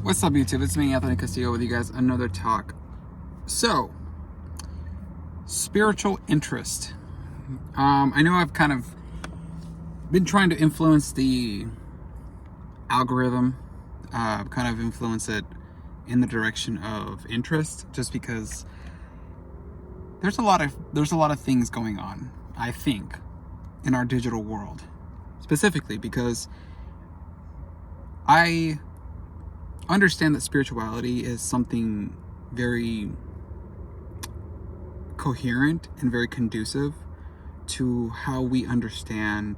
What's up, YouTube? It's me, Anthony Castillo, with you guys. Another talk. So, spiritual interest. I know I've kind of been trying to influence the algorithm, kind of influence it in the direction of interest, just because there's a lot of things going on, I think, in our digital world, specifically because I understand that spirituality is something very coherent and very conducive to how we understand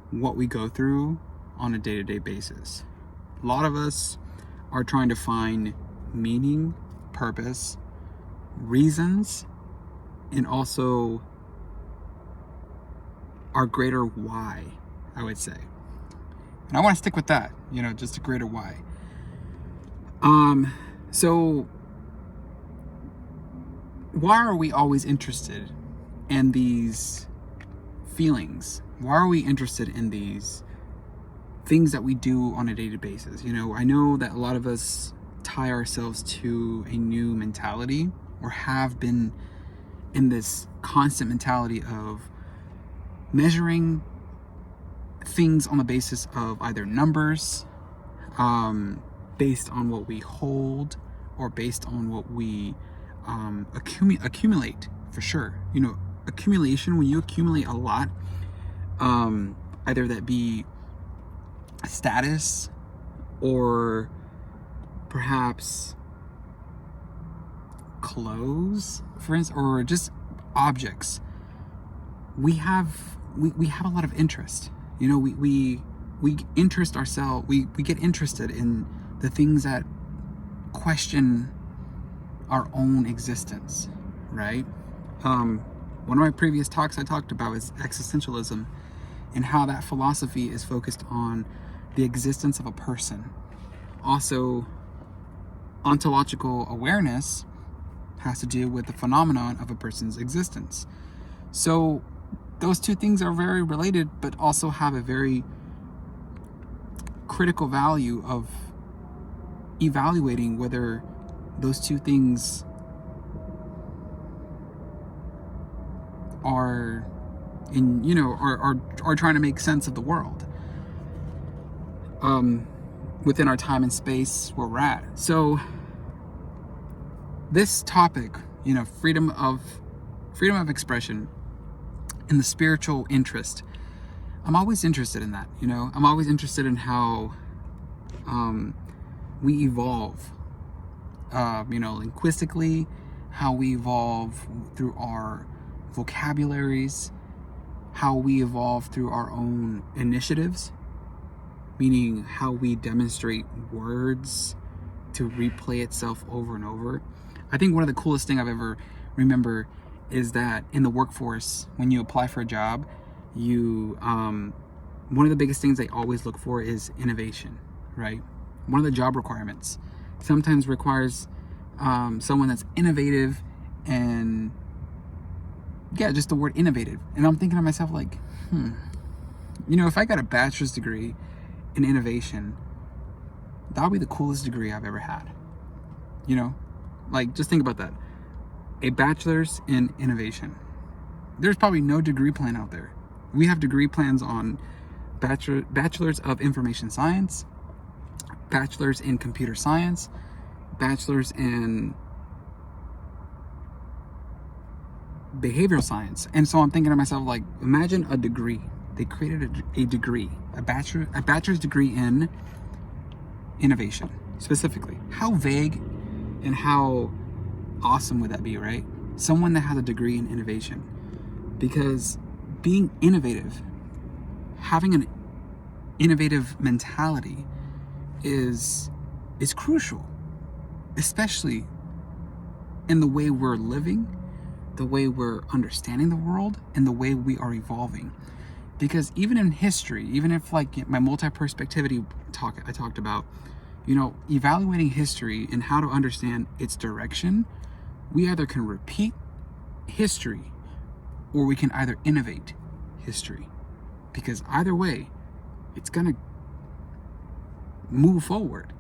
what we go through on a day-to-day basis. A lot of us are trying to find meaning, purpose, reasons, and also our greater why, I would say. And I want to stick with that, just a greater why. So why are we always interested in these feelings? Why are we interested in these things that we do on a daily basis? I know that a lot of us tie ourselves to a new mentality, or have been in this constant mentality of measuring things on the basis of either numbers, based on what we hold, or based on what we accumulate, for sure. Accumulation, when you accumulate a lot, either that be status or perhaps clothes, for instance, or just objects, we have a lot of interest. We interest ourselves, we get interested in the things that question our own existence, right? One of my previous talks I talked about is existentialism, and how that philosophy is focused on the existence of a person. Also, ontological awareness has to do with the phenomenon of a person's existence. So those two things are very related, but also have a very critical value of evaluating whether those two things are are trying to make sense of the world within our time and space where we're at. So this topic, freedom of expression and the spiritual interest, I'm always interested in that. I'm always interested in how we evolve, linguistically, how we evolve through our vocabularies, how we evolve through our own initiatives, meaning how we demonstrate words to replay itself over and over. I think one of the coolest thing I've ever remember is that in the workforce, when you apply for a job, you one of the biggest things they always look for is innovation, right? One of the job requirements sometimes requires someone that's innovative, and just the word innovative. And I'm thinking to myself, like, if I got a bachelor's degree in innovation, that would be the coolest degree I've ever had. Just think about that. A bachelor's in innovation. There's probably no degree plan out there. We have degree plans on bachelor's of information science, bachelor's in computer science, bachelor's in behavioral science. And so I'm thinking to myself, like, imagine a degree. They created a degree, a bachelor's degree in innovation, specifically. How vague and how awesome would that be, right? Someone that has a degree in innovation. Because being innovative, having an innovative mentality is crucial, especially in the way we're living, the way we're understanding the world, and the way we are evolving. Because even in history, even if, like, my multi-perspectivity talk I talked about, evaluating history and how to understand its direction, we either can repeat history or we can either innovate history. Because either way, it's going to move forward.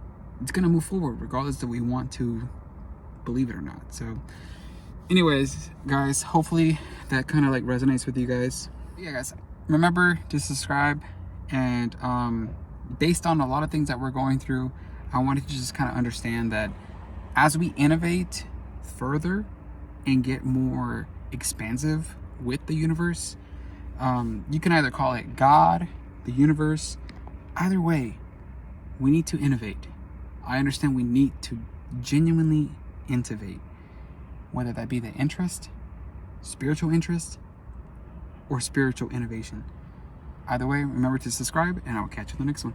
it's going to move forward regardless that we want to believe it or not. So anyways, guys, hopefully that kind of like resonates with you guys. Yeah, guys, remember to subscribe. And based on a lot of things that we're going through, I wanted to just kind of understand that as we innovate further and get more expansive with the universe, you can either call it God, the universe, either way, we need to innovate. I understand we need to genuinely innovate, whether that be the interest, spiritual interest, or spiritual innovation. Either way, remember to subscribe, and I'll catch you in the next one.